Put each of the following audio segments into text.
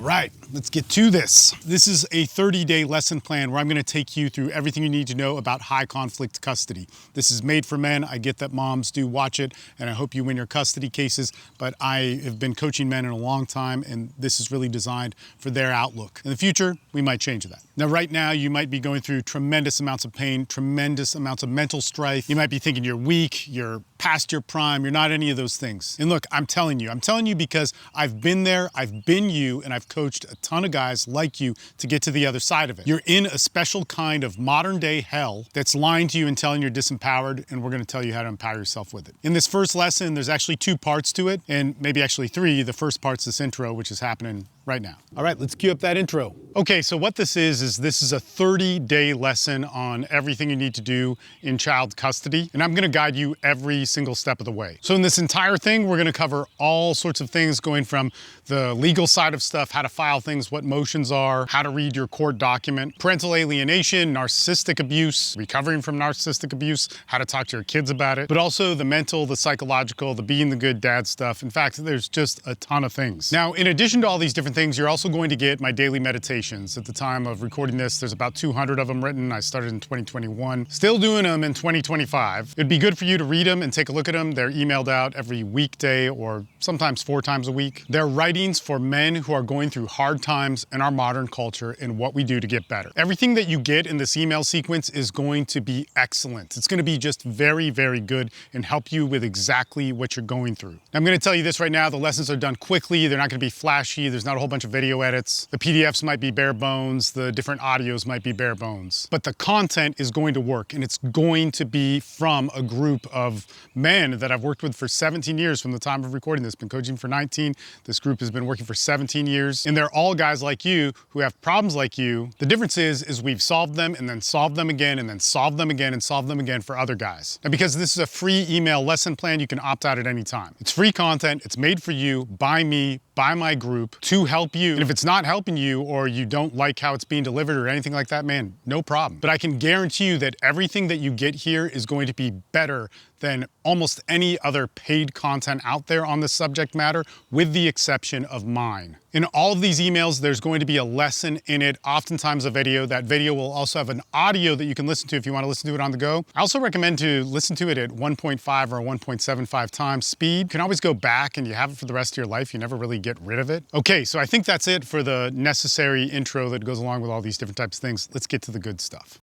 Right, let's get to this. This is a 30-day lesson plan where I'm gonna take you through everything you need to know about high conflict custody. This is made for men. I get that moms do watch it, and I hope you win your custody cases, but I have been coaching men in a long time, and this is really designed for their outlook. In the future, we might change that. Now, right now, you might be going through tremendous amounts of pain, tremendous amounts of mental strife. You might be thinking you're weak, you're past your prime, you're not any of those things. And look, I'm telling you because I've been there, I've been you, and I've coached a ton of guys like you to get to the other side of it. You're in a special kind of modern day hell that's lying to you and telling you're disempowered, and we're gonna tell you how to empower yourself with it. In this first lesson, there's actually 2 parts to it, and maybe actually 3. The first part's this intro, which is happening right now. All right, let's cue up that intro. Okay, so what this is this is a 30-day lesson on everything you need to do in child custody, and I'm gonna guide you every single step of the way. So in this entire thing, we're gonna cover all sorts of things, going from the legal side of stuff, how to file things, what motions are, how to read your court document, parental alienation, narcissistic abuse, recovering from narcissistic abuse, how to talk to your kids about it, but also the mental, the psychological, the being the good dad stuff. In fact, there's just a ton of things. Now, in addition to all these different things, you're also going to get my daily meditations. At the time of recording this, there's about 200 of them written. I started in 2021, still doing them in 2025. It'd be good for you to read them and take a look at them. They're emailed out every weekday or sometimes 4 times a week. They're writings for men who are going through hard times in our modern culture and what we do to get better. Everything that you get in this email sequence is going to be excellent. It's going to be just very, very good and help you with exactly what you're going through. I'm going to tell you this right now, the lessons are done quickly. They're not going to be flashy. There's not a whole bunch of video edits. The PDFs might be bare bones. The different audios might be bare bones. But the content is going to work, and it's going to be from a group of men that I've worked with for 17 years from the time of recording this. Been coaching for 19. This group has been working for 17 years, and they're all guys like you who have problems like you. The difference is we've solved them and then solved them again and then solved them again and solved them again for other guys. And because this is a free email lesson plan, you can opt out at any time. It's free content. It's made for you, by me, by my group, to help you. And if it's not helping you, or you don't like how it's being delivered or anything like that, man, no problem. But I can guarantee you that everything that you get here is going to be better than almost any other paid content out there on this subject matter, with the exception of mine. In all of these emails, there's going to be a lesson in it, oftentimes a video. That video will also have an audio that you can listen to if you want to listen to it on the go. I also recommend to listen to it at 1.5 or 1.75 times speed. You can always go back and you have it for the rest of your life. You never really get rid of it. Okay, so I think that's it for the necessary intro that goes along with all these different types of things. Let's get to the good stuff.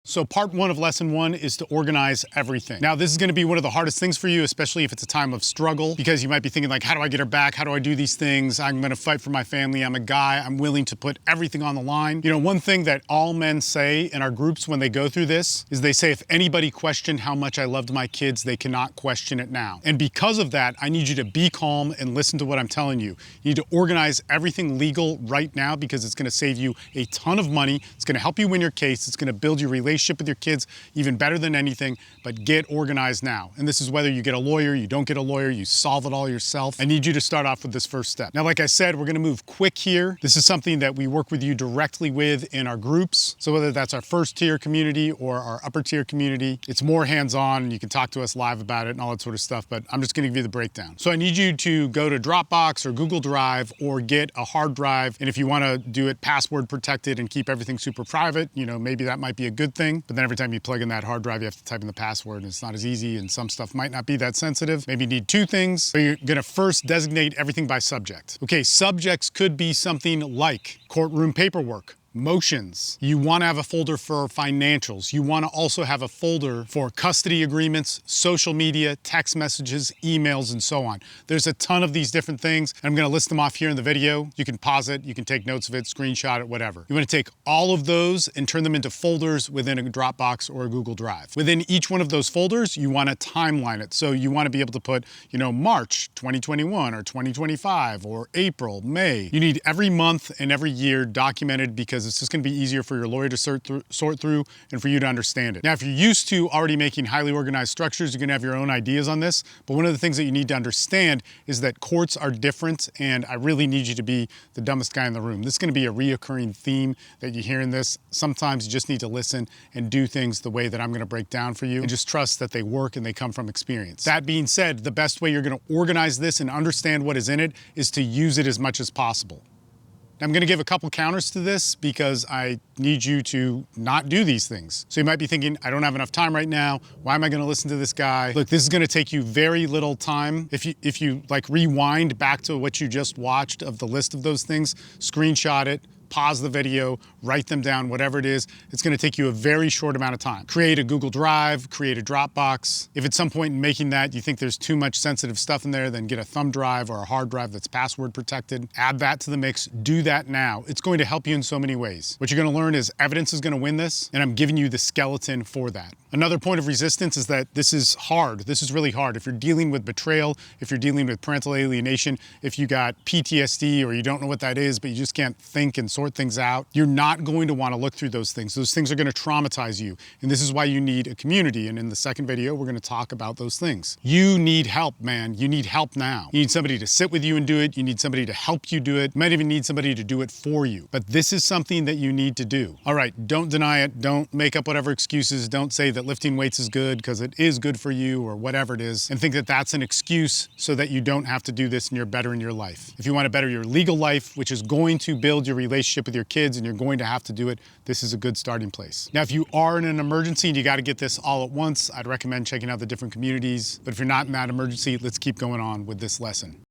So part 1 of lesson 1 is to organize everything. Now, this is gonna be one of the hardest things for you, especially if it's a time of struggle, because you might be thinking like, how do I get her back? How do I do these things? I'm gonna fight for my family. I'm a guy. I'm willing to put everything on the line. You know, one thing that all men say in our groups when they go through this is they say, if anybody questioned how much I loved my kids, they cannot question it now. And because of that, I need you to be calm and listen to what I'm telling you. You need to organize everything legal right now, because it's gonna save you a ton of money. It's gonna help you win your case. It's gonna build your relationship with your kids even better than anything. But get organized now. And this is whether you get a lawyer, you don't get a lawyer, you solve it all yourself. I need you to start off with this first step. Now, like I said, we're gonna move quick here. This is something that we work with you directly with in our groups. So whether that's our first tier community or our upper tier community, it's more hands-on, and you can talk to us live about it and all that sort of stuff, but I'm just gonna give you the breakdown. So I need you to go to Dropbox or Google Drive, or get a hard drive. And if you wanna do it password protected and keep everything super private, you know, maybe that might be a good thing. But then every time you plug in that hard drive, you have to type in the password, and it's not as easy, and some stuff might not be that sensitive. Maybe you need 2 things. So you're gonna first designate everything by subject. Okay, subjects could be something like courtroom paperwork, motions. You want to have a folder for financials. You want to also have a folder for custody agreements, social media, text messages, emails, and so on. There's a ton of these different things, and I'm going to list them off here in the video. You can pause it, you can take notes of it, screenshot it, whatever. You want to take all of those and turn them into folders within a Dropbox or a Google Drive. Within each one of those folders, you want to timeline it. So you want to be able to put, you know, March 2021 or 2025 or April, May. You need every month and every year documented, because it's just going to be easier for your lawyer to sort through and for you to understand it. Now, if you're used to already making highly organized structures, you're going to have your own ideas on this. But one of the things that you need to understand is that courts are different, and I really need you to be the dumbest guy in the room. This is going to be a reoccurring theme that you hear in this. Sometimes you just need to listen and do things the way that I'm going to break down for you, and just trust that they work and they come from experience. That being said, the best way you're going to organize this and understand what is in it is to use it as much as possible. I'm gonna give a couple counters to this because I need you to not do these things. So you might be thinking, I don't have enough time right now. Why am I gonna listen to this guy? Look, this is gonna take you very little time. If you like rewind back to what you just watched of the list of those things, screenshot it, pause the video, write them down, whatever it is. It's gonna take you a very short amount of time. Create a Google Drive, create a Dropbox. If at some point in making that you think there's too much sensitive stuff in there, then get a thumb drive or a hard drive that's password protected. Add that to the mix, do that now. It's going to help you in so many ways. What you're gonna learn is evidence is gonna win this, and I'm giving you the skeleton for that. Another point of resistance is that this is hard. This is really hard. If you're dealing with betrayal, if you're dealing with parental alienation, if you got PTSD or you don't know what that is, but you just can't think and sort things out, you're not going to want to look through those things. Those things are going to traumatize you. And this is why you need a community. And in the second video, we're going to talk about those things. You need help, man. You need help now. You need somebody to sit with you and do it. You need somebody to help you do it. You might even need somebody to do it for you. But this is something that you need to do. All right, don't deny it. Don't make up whatever excuses. Don't say that lifting weights is good because it is good for you or whatever it is, and think that that's an excuse so that you don't have to do this and you're better in your life. If you want to better your legal life, which is going to build your relationship with your kids and you're going to have to do it, this is a good starting place. Now, if you are in an emergency and you got to get this all at once, I'd recommend checking out the different communities. But if you're not in that emergency, let's keep going on with this lesson.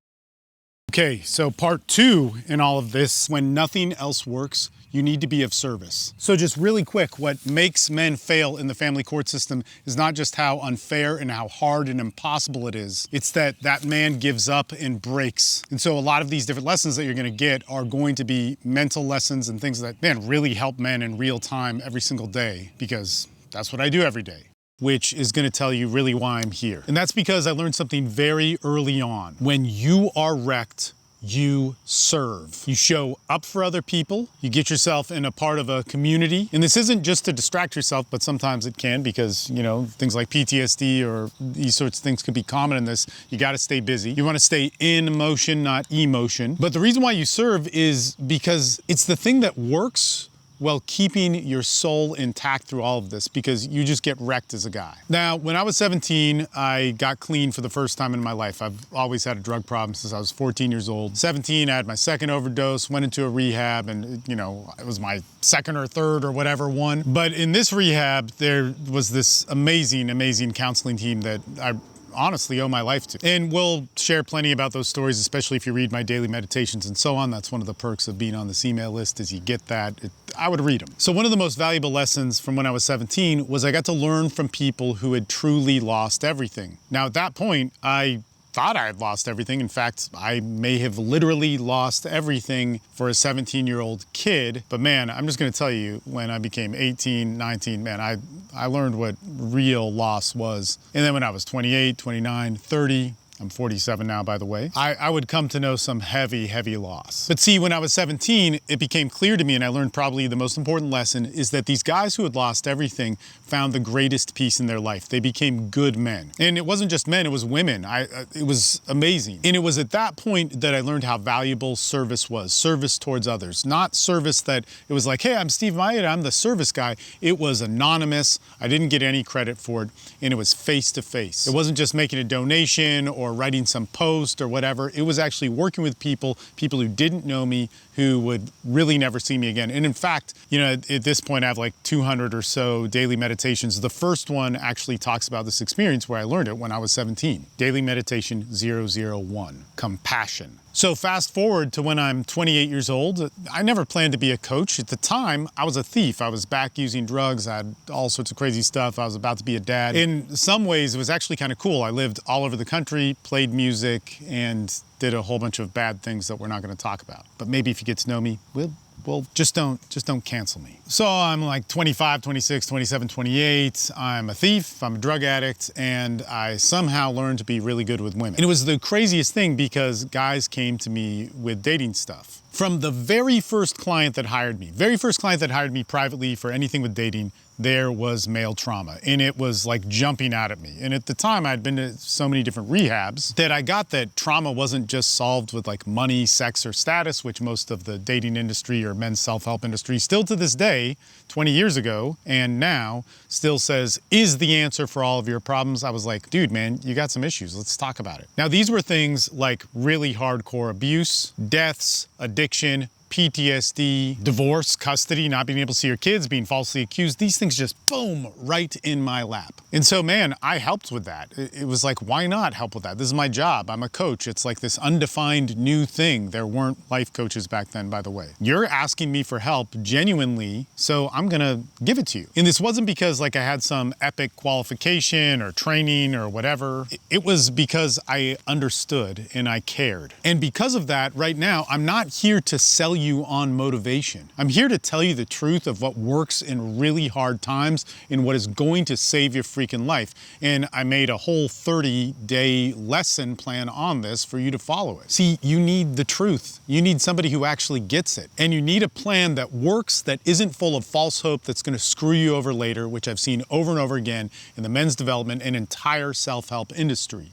Okay, so part 2 in all of this, when nothing else works, you need to be of service. So just really quick, what makes men fail in the family court system is not just how unfair and how hard and impossible it is. It's that that man gives up and breaks. And so a lot of these different lessons that you're gonna get are going to be mental lessons and things that, man, really help men in real time every single day, because that's what I do every day, which is gonna tell you really why I'm here. And that's because I learned something very early on. When you are wrecked, you serve. You show up for other people. You get yourself in a part of a community. And this isn't just to distract yourself, but sometimes it can, because, you know, things like PTSD or these sorts of things could be common in this. You gotta stay busy. You wanna stay in motion, not emotion. But the reason why you serve is because it's the thing that works while keeping your soul intact through all of this, because you just get wrecked as a guy. Now, when I was 17, I got clean for the first time in my life. I've always had a drug problem since I was 14 years old. 17, I had my second overdose, went into a rehab, and you know, it was my second or third or whatever one. But in this rehab, there was this amazing, amazing counseling team that I honestly owe my life to. And we'll share plenty about those stories, especially if you read my daily meditations and so on. That's one of the perks of being on this email list, is you get that. I would read them. So one of the most valuable lessons from when I was 17 was I got to learn from people who had truly lost everything. Now at that point, I thought I had lost everything. In fact, I may have literally lost everything for a 17-year-old kid. But man, I'm just gonna tell you, when I became 18, 19, man, I learned what real loss was. And then when I was 28, 29, 30, I'm 47 now, by the way, I would come to know some heavy, heavy loss. But see, when I was 17, it became clear to me, and I learned probably the most important lesson, is that these guys who had lost everything found the greatest peace in their life. They became good men. And it wasn't just men, it was women. It was amazing. And it was at that point that I learned how valuable service was, service towards others. Not service that it was like, hey, I'm Steve Maeda, I'm the service guy. It was anonymous. I didn't get any credit for it. And it was face to face. It wasn't just making a donation or writing some post or whatever. It was actually working with people who didn't know me, who would really never see me again. And in fact, you know, at this point I have like 200 or so daily meditations. The first one actually talks about this experience where I learned it when I was 17. Daily meditation 001, compassion. So fast forward to when I'm 28 years old. I never planned to be a coach. At the time, I was a thief. I was back using drugs. I had all sorts of crazy stuff. I was about to be a dad. In some ways, it was actually kind of cool. I lived all over the country, played music, and did a whole bunch of bad things that we're not going to talk about. But maybe if you get to know me, well, just don't cancel me. So I'm like 25, 26, 27, 28. I'm a thief, I'm a drug addict, and I somehow learned to be really good with women. And it was the craziest thing because guys came to me with dating stuff. From the very first client that hired me privately for anything with dating, there was male trauma, and it was like jumping out at me. And at the time, I'd been to so many different rehabs that I got that trauma wasn't just solved with like money, sex, or status, which most of the dating industry or men's self-help industry still to this day, 20 years ago and now, still says is the answer for all of your problems. I was like, dude, man, you got some issues. Let's talk about it. Now, these were things like really hardcore abuse, deaths, addiction, PTSD, divorce, custody, not being able to see your kids, being falsely accused. These things just boom, right in my lap. And so, man, I helped with that. It was like, why not help with that? This is my job. I'm a coach. It's like this undefined new thing. There weren't life coaches back then, by the way. You're asking me for help genuinely, so I'm gonna give it to you. And this wasn't because like I had some epic qualification or training or whatever. It was because I understood and I cared. And because of that, right now, I'm not here to sell you on motivation. I'm here to tell you the truth of what works in really hard times and what is going to save your freaking life. And I made a whole 30-day lesson plan on this for you to follow it. See, you need the truth. You need somebody who actually gets it. And you need a plan that works, that isn't full of false hope that's gonna screw you over later, which I've seen over and over again in the men's development and entire self-help industry.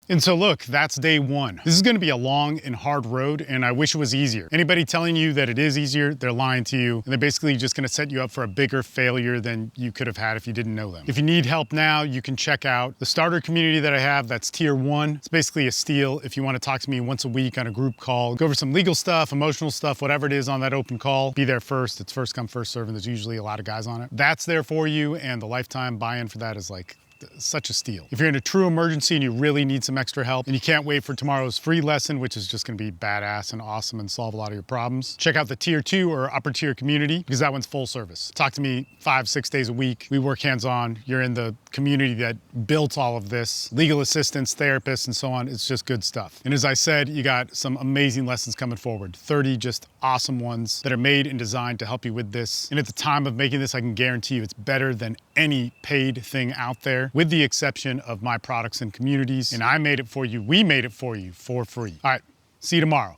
And so look, that's day one. This is gonna be a long and hard road, and I wish it was easier. Anybody telling you that it is easier, they're lying to you, and they're basically just gonna set you up for a bigger failure than you could have had if you didn't know them. If you need help now, you can check out the starter community that I have, that's tier 1. It's basically a steal if you wanna talk to me once a week on a group call, go over some legal stuff, emotional stuff, whatever it is on that open call. Be there first, it's first come, first serve, and there's usually a lot of guys on it. That's there for you, and the lifetime buy-in for that is like such a steal. If you're in a true emergency and you really need some extra help and you can't wait for tomorrow's free lesson, which is just gonna be badass and awesome and solve a lot of your problems, check out the tier 2 or upper tier community, because that one's full service. Talk to me 5-6 days a week. We work hands-on. You're in the community that built all of this, legal assistants, therapists, and so on. It's just good stuff. And as I said, you got some amazing lessons coming forward, 30 just awesome ones that are made and designed to help you with this. And at the time of making this, I can guarantee you it's better than any paid thing out there, with the exception of my products and communities. And I made it for you, we made it for you for free. All right, see you tomorrow.